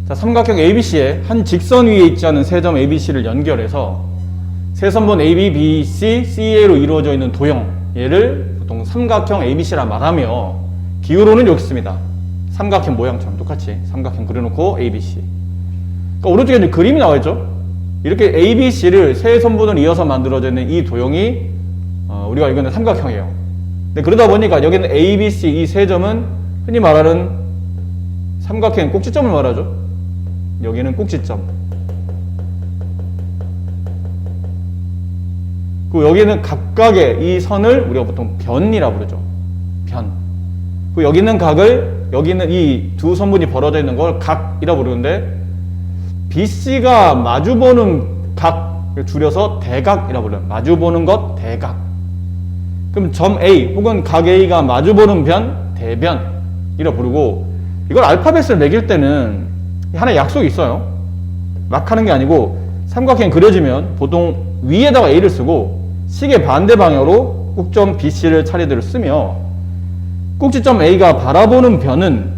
자, 삼각형 ABC에 한 직선 위에 있지 않은 세 점 ABC를 연결해서 세선분 AB, BC, CA로 이루어져 있는 도형, 얘를 보통 삼각형 ABC라 말하며 기호로는 여기 있습니다. 삼각형 모양처럼 똑같이 삼각형 그려놓고 ABC. 그러니까 오른쪽에 이제 그림이 나와 있죠. 이렇게 ABC를 세 선분을 이어서 만들어져 있는 이 도형이 우리가 이거는 삼각형이에요. 근데 그러다 보니까 여기는 ABC 이 세 점은 흔히 말하는 삼각형 꼭지점을 말하죠. 여기는 꼭지점. 그리고 여기는 각각의 이 선을 우리가 보통 변이라고 부르죠. 변. 그리고 여기 있는 각을, 여기 있는 이 두 선분이 벌어져 있는 걸 각이라고 부르는데, BC가 마주보는 각을 줄여서 대각이라고 불러요. 마주보는 것, 대각. 그럼 점 A 혹은 각 A가 마주보는 변, 대변이라고 부르고, 이걸 알파벳을 매길 때는 하나의 약속이 있어요. 막 하는 게 아니고 삼각형이 그려지면 보통 위에다가 A를 쓰고 시계 반대 방향으로 꼭점 BC를 차례대로 쓰며, 꼭지점 A가 바라보는 변은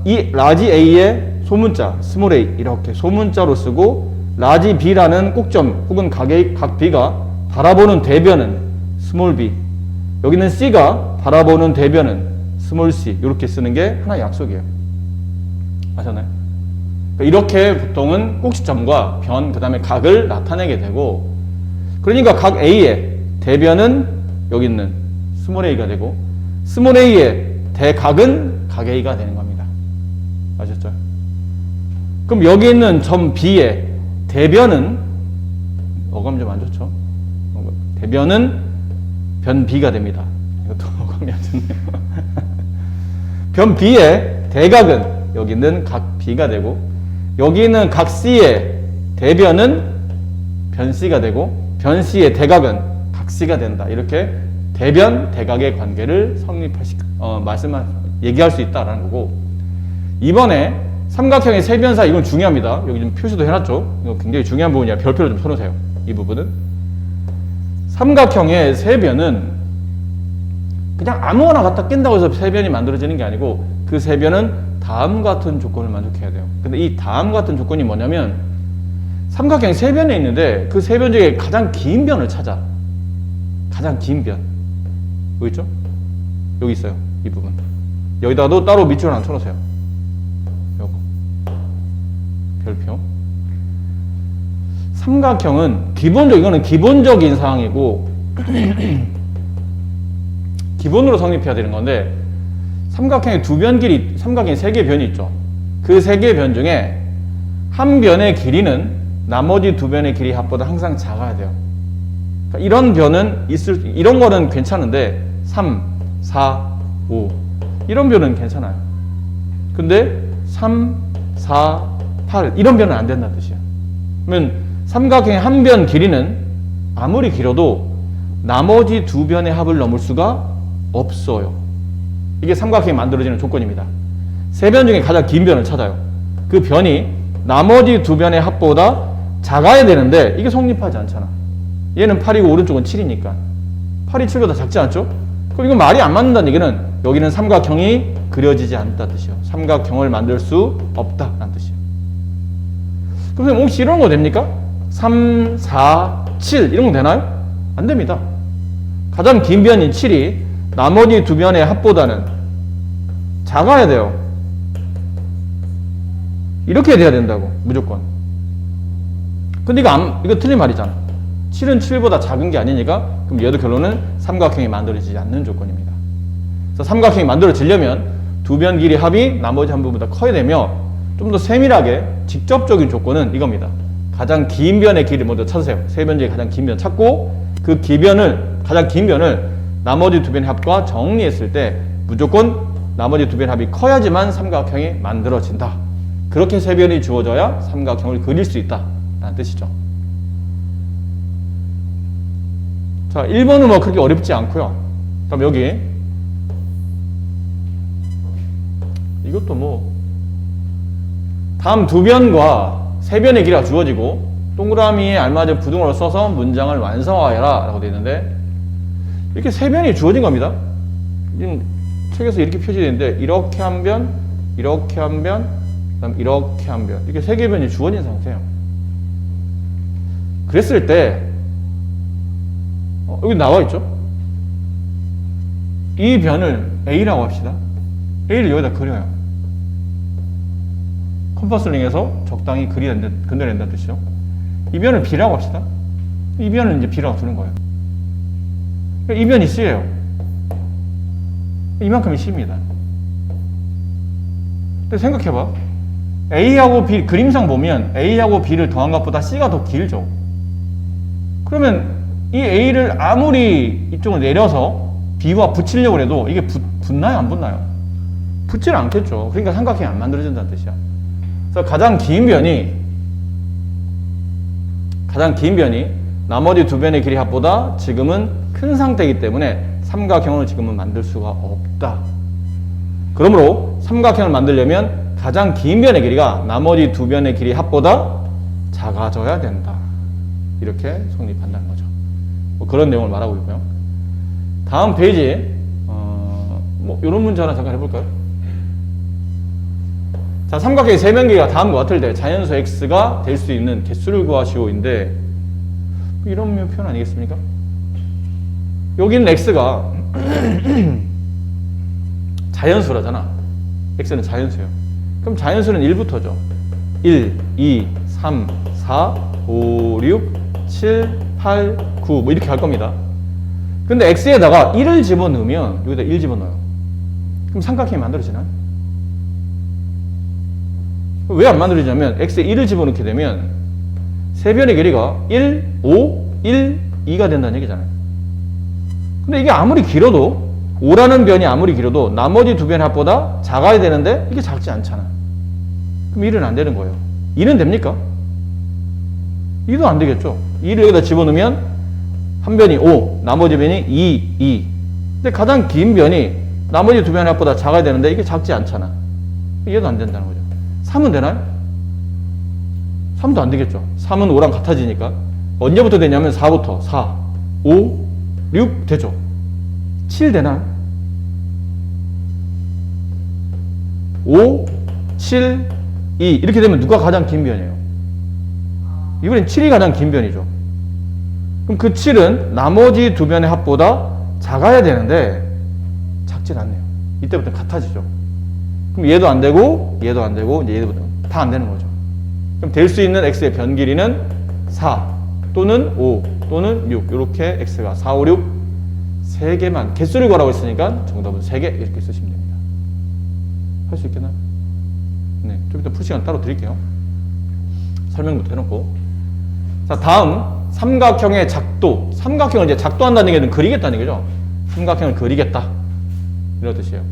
이 라지 A의 소문자 스몰 a 이렇게 소문자로 쓰고, 라지 B라는 꼭점 혹은 각 B가 바라보는 대변은 스몰 b, 여기는 C가 바라보는 대변은 스몰 c, 이렇게 쓰는 게 하나의 약속이에요. 아셨나요? 그러니까 이렇게 보통은 꼭지점과 변, 그 다음에 각을 나타내게 되고, 그러니까 각 A의 대변은 여기 있는 스몰 a가 되고, 스몰 a의 대각은 각 A가 되는 겁니다. 아셨죠? 그럼 여기 있는 점 B의 대변은, 어감 좀 안 좋죠? 대변은 변 B가 됩니다. 이것도 어감이 안 좋네요. 변 B의 대각은 여기 있는 각 B가 되고, 여기 있는 각 C의 대변은 변 C가 되고, 변 C의 대각은 각 C가 된다. 이렇게 대변, 대각의 관계를 얘기할 수 있다라는 거고, 이번에 삼각형의 세변사, 이건 중요합니다. 여기 좀 표시도 해놨죠. 이거 굉장히 중요한 부분이야. 별표를 좀 쳐놓으세요. 이 부분은. 삼각형의 세변은 그냥 아무거나 갖다 낀다고 해서 세변이 만들어지는 게 아니고, 그 세변은 다음 같은 조건을 만족해야 돼요. 근데 이 다음 같은 조건이 뭐냐면, 삼각형이 세 변에 있는데 그 세 변 중에 가장 긴 변을 찾아. 가장 긴 변. 여기 있죠? 여기 있어요. 이 부분. 여기다가도 따로 밑줄을 하나 쳐놓으세요. 요거. 별표. 삼각형은 이거는 기본적인 사항이고 기본으로 성립해야 되는 건데, 삼각형의 삼각형의 세 개의 변이 있죠. 그 세 개의 변 중에 한 변의 길이는 나머지 두 변의 길이 합보다 항상 작아야 돼요. 그러니까 이런 변은 이런 거는 괜찮은데 3, 4, 5 이런 변은 괜찮아요. 근데 3, 4, 8 이런 변은 안 된다는 뜻이에요. 그러면 삼각형의 한 변 길이는 아무리 길어도 나머지 두 변의 합을 넘을 수가 없어요. 이게 삼각형이 만들어지는 조건입니다. 세 변 중에 가장 긴 변을 찾아요. 그 변이 나머지 두 변의 합보다 작아야 되는데 이게 성립하지 않잖아. 얘는 8이고 오른쪽은 7이니까 8이 7보다 작지 않죠? 그럼 이건 말이 안 맞는다는 얘기는 여기는 삼각형이 그려지지 않다는 뜻이에요. 삼각형을 만들 수 없다는 뜻이에요. 그럼 혹시 이런 거 됩니까? 3, 4, 7 이런 거 되나요? 안 됩니다. 가장 긴 변인 7이 나머지 두 변의 합보다는 작아야 돼요. 이렇게 돼야 된다고, 무조건. 근데 이거 틀린 말이잖아. 7은 7보다 작은 게 아니니까, 그럼 얘도 결론은 삼각형이 만들어지지 않는 조건입니다. 그래서 삼각형이 만들어지려면 두 변 길이 합이 나머지 한 부분보다 커야 되며, 좀 더 세밀하게 직접적인 조건은 이겁니다. 가장 긴 변의 길이 먼저 찾으세요. 세 변 중에 가장 긴 변 찾고, 그 가장 긴 변을 나머지 두 변의 합과 정리했을 때 무조건 나머지 두 변의 합이 커야지만 삼각형이 만들어진다. 그렇게 세 변이 주어져야 삼각형을 그릴 수 있다 라는 뜻이죠. 자, 1번은 뭐 그렇게 어렵지 않고요. 그럼 여기 이것도 뭐 다음 두 변과 세 변의 길이가 주어지고 동그라미에 알맞은 부등호를 써서 문장을 완성하여라 라고 되어 있는데, 이렇게 세 변이 주어진 겁니다. 지금 책에서 이렇게 표시되어 있는데, 이렇게 한 변, 이렇게 한 변, 그다음 이렇게 한 변, 이렇게 세 개의 변이 주어진 상태예요. 그랬을 때 여기 나와 있죠? 이 변을 A라고 합시다. A를 여기다 그려요. 컴퍼스를 이용해서 적당히 그려낸다는 뜻이죠. 이 변을 B라고 합시다. 이 변을 이제 B라고 두는 거예요. 이 변이 C예요. 이만큼이 C입니다. 근데 생각해봐. A하고 B, 그림상 보면 A하고 B를 더한 것보다 C가 더 길죠. 그러면 이 A를 아무리 이쪽을 내려서 B와 붙이려고 해도 이게 붙나요? 안 붙나요? 붙지는 않겠죠. 그러니까 삼각형이 안 만들어진다는 뜻이야. 그래서 가장 긴 변이 나머지 두 변의 길이 합보다 지금은 큰 상태이기 때문에 삼각형을 지금은 만들 수가 없다. 그러므로 삼각형을 만들려면 가장 긴 변의 길이가 나머지 두 변의 길이 합보다 작아져야 된다. 이렇게 성립한다는 거죠. 뭐 그런 내용을 말하고 있고요. 다음 페이지 뭐 이런 문제 하나 잠깐 해볼까요? 자, 삼각형의 세변 길이가 다음과 같을 때 자연수 x가 될 수 있는 개수를 구하시오인데 이런 표현 아니겠습니까? 여기는 x가 자연수라잖아. x는 자연수예요. 그럼 자연수는 1부터죠. 1, 2, 3, 4, 5, 6, 7, 8, 9 뭐 이렇게 갈 겁니다. 근데 x에다가 1을 집어넣으면 여기다 1 집어넣어요. 그럼 삼각형이 만들어지나요? 왜 안 만들어지냐면 x에 1을 집어넣게 되면 세 변의 길이가 1, 5, 1, 2가 된다는 얘기잖아요. 근데 이게 아무리 길어도 5라는 변이 아무리 길어도 나머지 두 변의 합보다 작아야 되는데 이게 작지 않잖아. 그럼 1은 안 되는 거예요. 2는 됩니까? 2도 안 되겠죠. 2를 여기다 집어넣으면 한 변이 5, 나머지 변이 2, 2. 근데 가장 긴 변이 나머지 두 변의 합보다 작아야 되는데 이게 작지 않잖아. 얘도 안 된다는 거죠. 3은 되나요? 3도 안 되겠죠. 3은 5랑 같아지니까. 언제부터 되냐면 4부터 4, 5, 6 되죠. 7 되나요? 5, 7, 2 이렇게 되면 누가 가장 긴 변이에요? 이번엔 7이 가장 긴 변이죠. 그럼 그 7은 나머지 두 변의 합보다 작아야 되는데 작진 않네요. 이때부터 같아지죠. 그럼 얘도 안 되고 얘도 안 되고 이제 얘도 다 안 되는 거죠. 그럼 될 수 있는 x의 변 길이는 4 또는 5 또는 6 이렇게 x가 4, 5, 6 3개만 개수를 구하라고 했으니까 정답은 3개 이렇게 쓰시면 됩니다. 할 수 있겠나요? 네, 좀 이따 풀 시간 따로 드릴게요. 설명부터 해놓고. 자, 다음 삼각형의 작도. 삼각형을 이제 작도한다는 얘기는 그리겠다는 얘기죠. 삼각형을 그리겠다 이런 뜻이에요.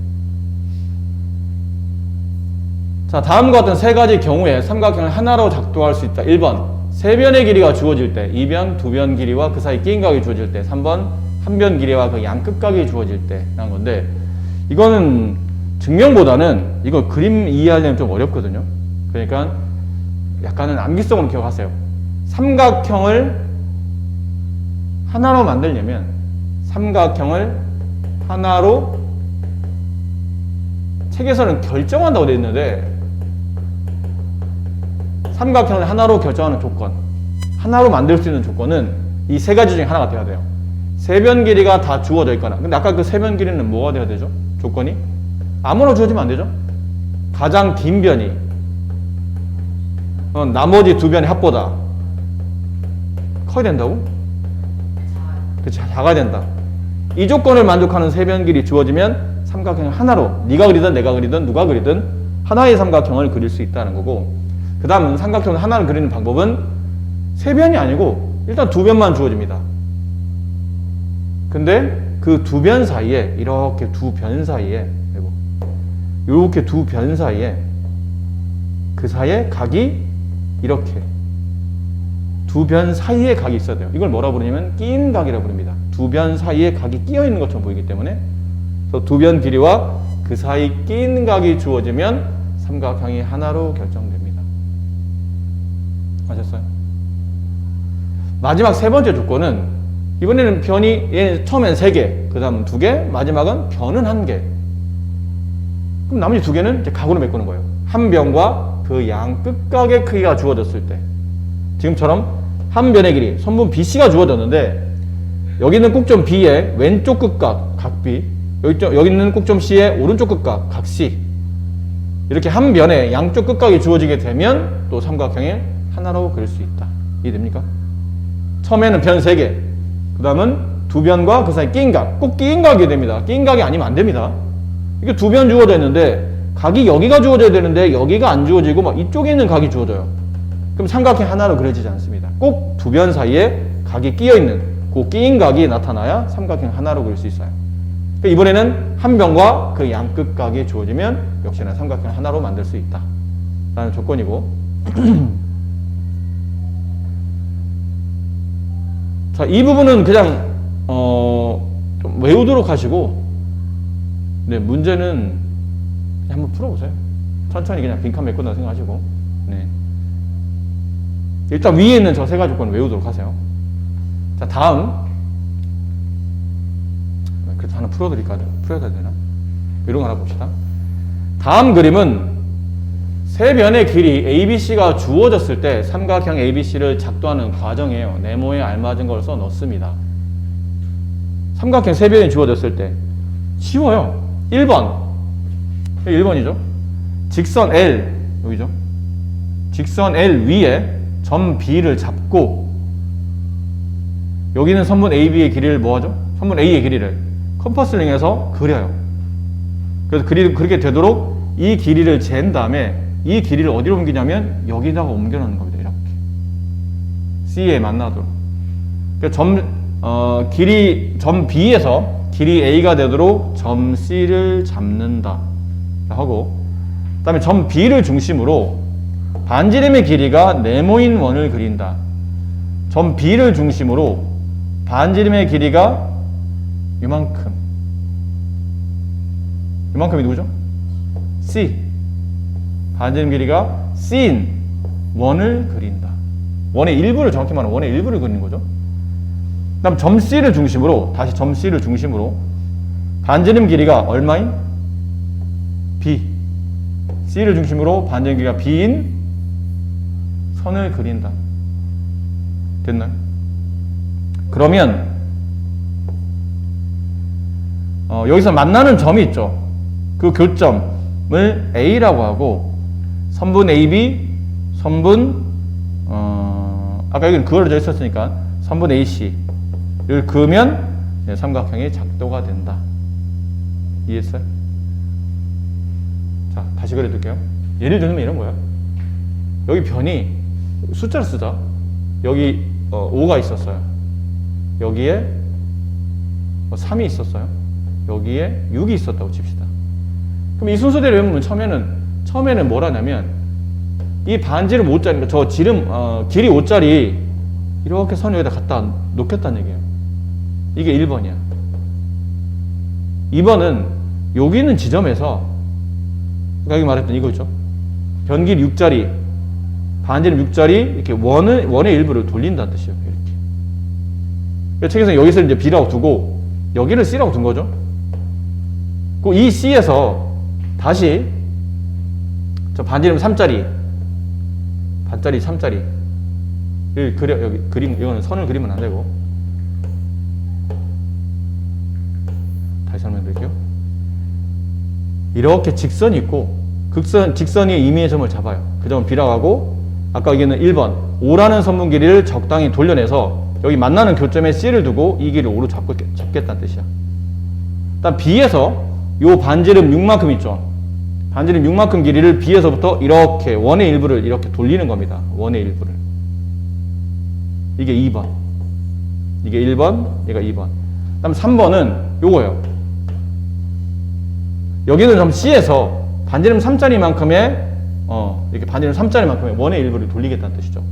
자, 다음과 같은 세 가지 경우에 삼각형을 하나로 작도할 수 있다. 1번 세 변의 길이가 주어질 때, 2변, 두 변 길이와 그 사이 끼인 각이 주어질 때, 3번 한 변 길이와 그 양끝 각이 주어질 때라는 건데, 이거는 증명보다는 이거 그림 이해하려면 좀 어렵거든요. 그러니까 약간은 암기성으로 기억하세요. 삼각형을 하나로 만들려면 삼각형을 하나로 책에서는 결정한다고 되어 있는데, 삼각형을 하나로 결정하는 조건, 하나로 만들 수 있는 조건은 이 세 가지 중에 하나가 돼야 돼요. 세 변 길이가 다 주어져 있거나. 근데 아까 그 세 변 길이는 뭐가 돼야 되죠? 조건이? 아무나 주어지면 안 되죠? 가장 긴 변이 나머지 두 변의 합보다 커야 된다고? 그렇죠. 작아야 된다. 이 조건을 만족하는 세 변 길이 주어지면 삼각형을 하나로, 네가 그리든 내가 그리든 누가 그리든 하나의 삼각형을 그릴 수 있다는 거고, 그 다음은 삼각형을 하나를 그리는 방법은 세 변이 아니고 일단 두 변만 주어집니다. 근데 그 두 변 사이에, 이렇게 두 변 사이에, 이렇게 두 변 사이에, 그 사이에 각이 이렇게 두 변 사이에 각이 있어야 돼요. 이걸 뭐라 부르냐면 끼인 각이라고 부릅니다. 두 변 사이에 각이 끼어 있는 것처럼 보이기 때문에, 그래서 두 변 길이와 그 사이 끼인 각이 주어지면 삼각형이 하나로 결정됩니다. 아셨어요? 마지막 세 번째 조건은, 이번에는 변이 처음엔 3개, 그 다음은 2개, 마지막은 변은 1개. 그럼 나머지 2개는 이제 각으로 메꾸는 거예요. 한 변과 그 양 끝각의 크기가 주어졌을 때, 지금처럼 한 변의 길이 선분 BC가 주어졌는데 여기 있는 꼭점 B의 왼쪽 끝각 각 B, 여기 있는 꼭점 C의 오른쪽 끝각 각 C, 이렇게 한 변의 양쪽 끝각이 주어지게 되면 또 삼각형의 하나로 그릴 수 있다. 이해됩니까? 처음에는 변 3개, 그 다음은 두 변과 그 사이 끼인 각, 꼭 끼인 각이 됩니다. 끼인 각이 아니면 안 됩니다. 이게 두 변 주어져 있는데 각이 여기가 주어져야 되는데 여기가 안 주어지고 막 이쪽에 있는 각이 주어져요. 그럼 삼각형 하나로 그려지지 않습니다. 꼭 두 변 사이에 각이 끼어 있는 그 끼인 각이 나타나야 삼각형 하나로 그릴 수 있어요. 그러니까 이번에는 한 변과 그 양 끝각이 주어지면 역시나 삼각형 하나로 만들 수 있다 라는 조건이고, 자, 이 부분은 그냥 좀 외우도록 하시고, 네, 문제는 한번 풀어보세요. 천천히 그냥 빈칸 메꾼다고 생각하시고, 네. 일단 위에 있는 저 세 가지 조건을 외우도록 하세요. 자, 다음. 그래도 하나 풀어야 되나? 이런 거 하나 봅시다. 다음 그림은 세 변의 길이 ABC가 주어졌을 때 삼각형 ABC를 작도하는 과정이에요. 네모에 알맞은 걸 써 넣습니다. 삼각형 세 변이 주어졌을 때 쉬워요. 1번이죠. 직선 L, 여기죠. 직선 L 위에 점 B를 잡고 여기는 선분 AB의 길이를 뭐하죠? 선분 A의 길이를 컴퍼스를 이용해서 그려요. 그래서 그렇게 되도록 이 길이를 잰 다음에 이 길이를 어디로 옮기냐면 여기다가 옮겨놓는 겁니다. 이렇게 C에 만나도록. 그러니까 점 B에서 길이 A가 되도록 점 C를 잡는다 하고, 그 다음에 점 B를 중심으로 반지름의 길이가 네모인 원을 그린다. 점 B를 중심으로 반지름의 길이가 이만큼이 누구죠? C. 반지름 길이가 C인 원을 그린다. 원의 일부를, 정확히 말하면 원의 일부를 그리는 거죠. 그 다음 점 C를 중심으로, 다시 점 C를 중심으로 반지름 길이가 얼마인? B. C를 중심으로 반지름 길이가 B인 선을 그린다. 됐나요? 그러면 여기서 만나는 점이 있죠. 그 교점을 A라고 하고, 선분 AB, 선분 아까 여기는 그어져 있었으니까 선분 AC를 그으면 삼각형이 작도가 된다. 이해했어요? 자, 다시 그려둘게요. 예를 들면 이런 거예요. 여기 변이 숫자를 쓰자. 여기 5가 있었어요. 여기에 3이 있었어요. 여기에 6이 있었다고 칩시다. 그럼 이 순서대로 외우면 처음에는 뭘 하냐면 이 반지름 5짜리, 저 길이 5짜리 이렇게 선 여기다 갖다 놓겠다는 얘기예요. 이게 1번이야. 2번은 여기 있는 지점에서 여기 말했던 이거죠. 변길 6짜리, 반지름 6짜리 이렇게 원의 일부를 돌린다는 뜻이에요. 이렇게. 책에서는 여기서 이제 B라고 두고 여기를 C라고 둔 거죠. 이 C에서 다시 저 반지름 3짜리, 반짜리 3짜리를 그려. 여기 이거는 선을 그리면 안 되고, 다시 설명드릴게요. 이렇게 직선이 있고 직선이 임의의 점을 잡아요. 그 점은 B라고 하고, 아까 여기는 1번 5라는 선분 길이를 적당히 돌려내서 여기 만나는 교점에 C를 두고 이 길이를 5로 잡겠다는 뜻이야. 일단 B에서 요 반지름 6만큼 있죠. 반지름 6만큼 길이를 B에서부터 이렇게 원의 일부를 이렇게 돌리는 겁니다. 원의 일부를. 이게 2번. 이게 1번, 얘가 2번. 그 다음 3번은 요거예요. 여기는 점 C에서 반지름 3짜리만큼의 이렇게 반지름 3짜리만큼의 원의 일부를 돌리겠다는 뜻이죠.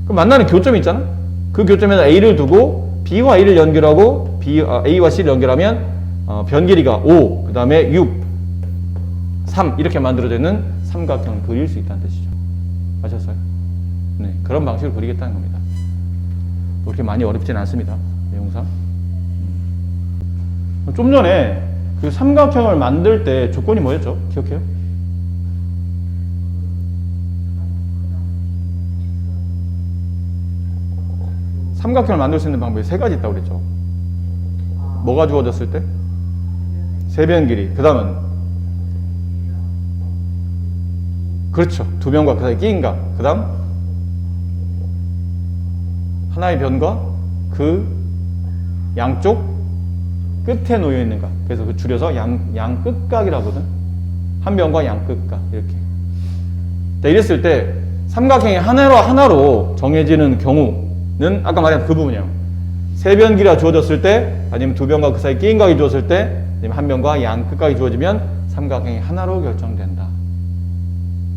그럼 만나는 교점이 있잖아? 그 교점에다 A를 두고 B와 A를 연결하고 A와 C를 연결하면 변 길이가 5, 그 다음에 6, 3 이렇게 만들어져 있는 삼각형을 그릴 수 있다는 뜻이죠. 아셨어요? 네, 그런 방식으로 그리겠다는 겁니다. 그렇게 많이 어렵지는 않습니다. 내용상. 좀 전에 그 삼각형을 만들 때 조건이 뭐였죠? 기억해요? 삼각형을 만들 수 있는 방법이 세 가지 있다고 그랬죠. 뭐가 주어졌을 때? 세변 길이. 그 다음은? 그렇죠. 두 변과 그 사이 끼인 각. 그 다음? 하나의 변과 그 양쪽 끝에 놓여 있는 각. 그래서 그 줄여서 양끝각이라고 하거든. 한 변과 양끝각. 이렇게. 자, 이랬을 때 삼각형이 하나로 정해지는 경우는 아까 말한 그 부분이에요. 세 변 길이가 주어졌을 때, 아니면 두 변과 그 사이 끼인 각이 주어졌을 때, 아니면 한 변과 양끝각이 주어지면 삼각형이 하나로 결정된다.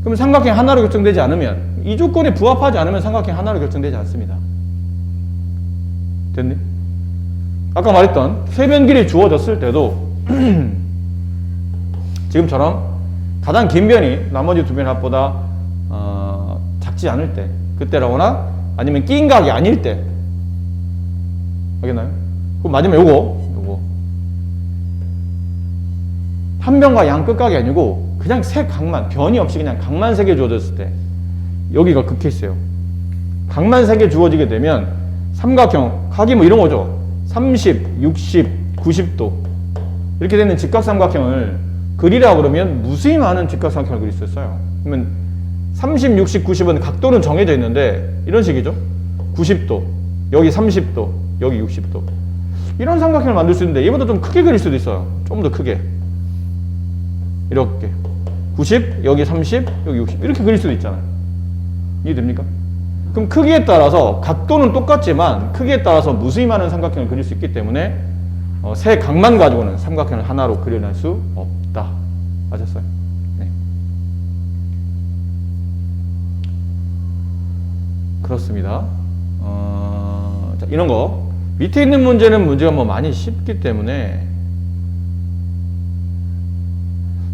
그럼 삼각형이 하나로 결정되지 않으면, 이 조건에 부합하지 않으면 삼각형이 하나로 결정되지 않습니다. 됐니? 아까 말했던 세 변 길이 주어졌을 때도 지금처럼 가장 긴 변이 나머지 두 변 합보다 작지 않을 때, 그때라거나 아니면 끼인 각이 아닐 때, 알겠나요? 그럼 마지막 요거 한 변과 양 끝각이 아니고 그냥 세 각만, 변이 없이 그냥 각만 세 개 주어졌을 때, 여기가 그 케이스예요. 각만 세 개 주어지게 되면 삼각형, 각이 뭐 이런 거죠. 30, 60, 90도 이렇게 되는 직각삼각형을 그리라 그러면 무수히 많은 직각삼각형을 그릴 수 있어요. 그러면 30, 60, 90은 각도는 정해져 있는데 이런 식이죠. 90도, 여기 30도, 여기 60도. 이런 삼각형을 만들 수 있는데 얘보다 좀 크게 그릴 수도 있어요. 좀 더 크게. 이렇게 90, 여기 30, 여기 60 이렇게 그릴 수도 있잖아요. 이해됩니까? 그럼 크기에 따라서 각도는 똑같지만 크기에 따라서 무수히 많은 삼각형을 그릴 수 있기 때문에 세 각만 가지고는 삼각형을 하나로 그려낼 수 없다. 아셨어요? 네. 그렇습니다. 자, 이런 거 밑에 있는 문제는 문제가 뭐 많이 쉽기 때문에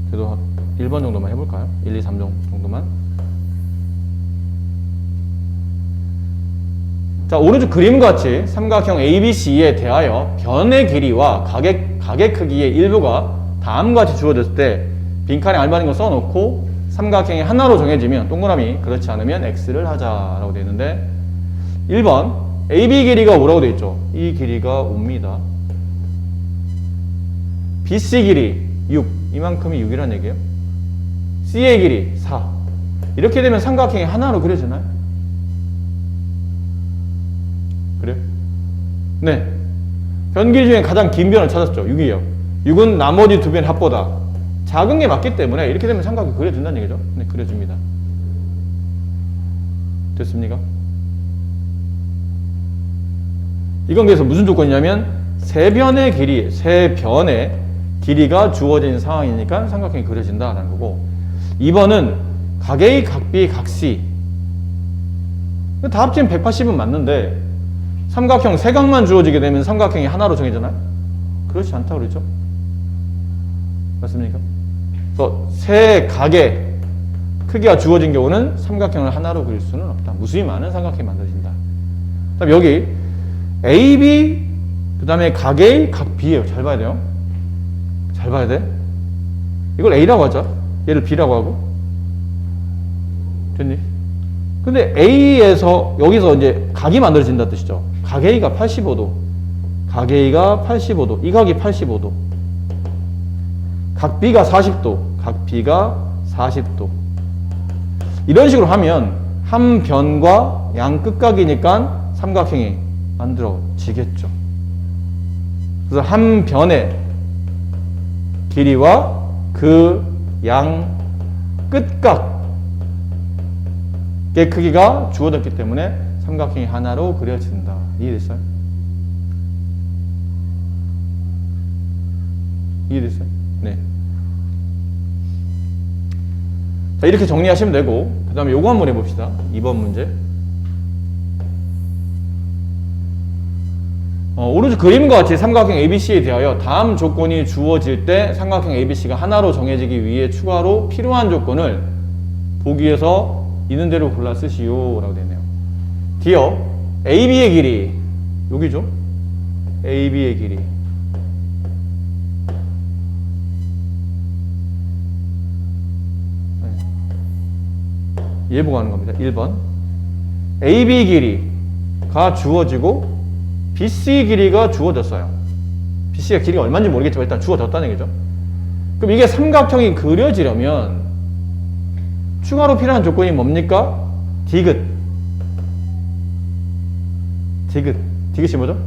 그래도 1번 정도만 해볼까요? 1, 2, 3 정도만. 자, 오른쪽 그림과 같이 삼각형 ABC에 대하여 변의 길이와 각의 크기의 일부가 다음과 같이 주어졌을 때 빈칸에 알맞은 거 써놓고 삼각형이 하나로 정해지면 동그라미, 그렇지 않으면 X를 하자라고 되어 있는데 1번 AB 길이가 5라고 되어 있죠. 이 길이가 5입니다. BC 길이 6, 이만큼이 6이라는 얘기예요. C의 길이 4. 이렇게 되면 삼각형이 하나로 그려지나요? 그래요? 네. 변 길이 중에 가장 긴 변을 찾았죠. 6이에요. 6은 나머지 두 변의 합보다 작은 게 맞기 때문에 이렇게 되면 삼각형이 그려진다는 얘기죠. 네, 그려집니다. 됐습니까? 이건 그래서 무슨 조건이냐면 세 변의 길이가 주어진 상황이니까 삼각형이 그려진다라는 거고, 2번은 각 A, 각 B, 각 C 다 합치면 180은 맞는데 삼각형 세 각만 주어지게 되면 삼각형이 하나로 정해지나요? 그렇지 않다고 그러죠. 맞습니까? 그래서 세 각의 크기가 주어진 경우는 삼각형을 하나로 그릴 수는 없다. 무수히 많은 삼각형이 만들어진다. 그다음에 여기 A, B, 그 다음에 각 A, 각 B예요. 잘 봐야 돼요. 잘 봐야 돼. 이걸 A라고 하자. 얘를 B라고 하고. 됐니? 근데 A에서 여기서 이제 각이 만들어진다는 뜻이죠. 각 A가 85도. 각 A가 85도. 이 각이 85도. 각 B가 40도. 각 B가 40도. 이런 식으로 하면 한 변과 양 끝각이니까 삼각형이 만들어지겠죠. 그래서 한 변의 길이와 그 양 끝각의 크기가 주어졌기 때문에 삼각형이 하나로 그려진다. 이해됐어요? 이해됐어요? 네. 자, 이렇게 정리하시면 되고, 그 다음에 요거 한번 해봅시다. 2번 문제. 오른쪽 그림과 같이 삼각형 ABC에 대하여 다음 조건이 주어질 때 삼각형 ABC가 하나로 정해지기 위해 추가로 필요한 조건을 보기에서 있는 대로 골라 쓰시오 라고 되네요. 디어 AB의 길이 여기죠. AB의 길이 얘 보고 하는 겁니다. 1번 AB 길이가 주어지고 BC 길이가 주어졌어요. BC가 길이가 얼마인지 모르겠지만 일단 주어졌다는 얘기죠. 그럼 이게 삼각형이 그려지려면 추가로 필요한 조건이 뭡니까? 디귿. 디귿이 뭐죠?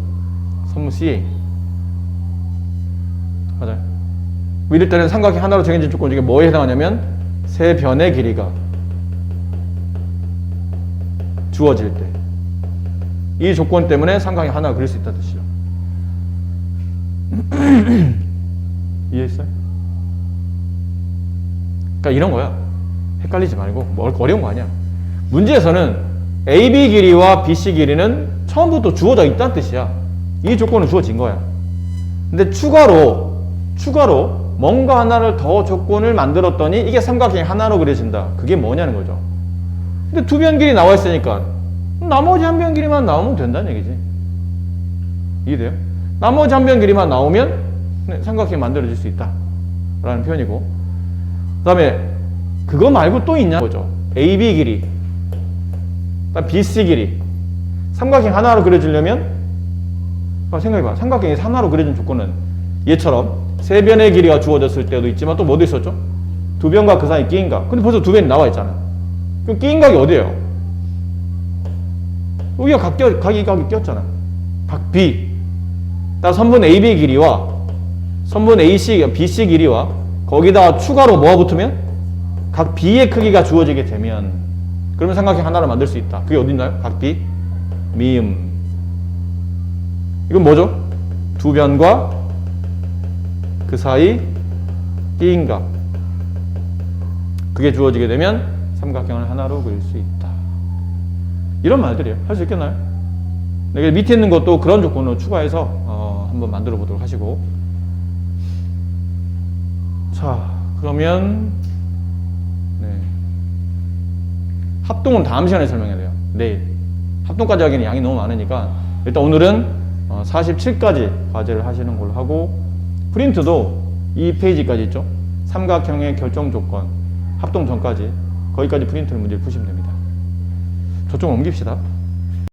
선무 CA. 맞아요. 이럴 때는 삼각형 하나로 정해진 조건 중에 뭐에 해당하냐면 세 변의 길이가 주어질 때 이 조건 때문에 삼각형 하나 그릴 수 있다는 뜻이죠. 이해했어요? 그러니까 이런 거야. 헷갈리지 말고 뭐 어려운 거 아니야. 문제에서는 AB 길이와 BC 길이는 처음부터 주어져 있다는 뜻이야. 이 조건은 주어진 거야. 근데 추가로 뭔가 하나를 더 조건을 만들었더니 이게 삼각형이 하나로 그려진다. 그게 뭐냐는 거죠. 근데 두 변 길이 나와 있으니까 나머지 한 변 길이만 나오면 된다는 얘기지. 이해돼요? 나머지 한 변 길이만 나오면 삼각형이 만들어질 수 있다 라는 표현이고, 그 다음에 그거 말고 또 있냐 거죠. AB 길이, BC 길이. 삼각형 하나로 그려지려면 생각해봐. 삼각형이 하나로 그려진 조건은 얘처럼 세 변의 길이가 주어졌을 때도 있지만 또 뭐도 있었죠? 두 변과 그 사이 끼인각. 근데 벌써 두 변이 나와 있잖아. 그럼 끼인각이 어디예요? 여기가 각이 꼈잖아. 각 B. 따라 선분 AB 길이와 선분 AC, BC 길이와 거기다 추가로 뭐가 붙으면 각 B의 크기가 주어지게 되면 그러면 삼각형 하나를 만들 수 있다. 그게 어디 있나요? 각 B, 미음. 이건 뭐죠? 두 변과 그 사이 끼인각. 그게 주어지게 되면 삼각형을 하나로 그릴 수 있다. 이런 말들이에요. 할 수 있겠나요? 네, 밑에 있는 것도 그런 조건으로 추가해서 한번 만들어 보도록 하시고. 자, 그러면 합동은 다음 시간에 설명해야 돼요. 내일. 합동까지 하기에는 양이 너무 많으니까 일단 오늘은 47까지 과제를 하시는 걸로 하고, 프린트도 이 페이지까지 있죠. 삼각형의 결정 조건, 합동 전까지 거기까지 프린트를 문제를 푸시면 됩니다. 저쪽 옮깁시다.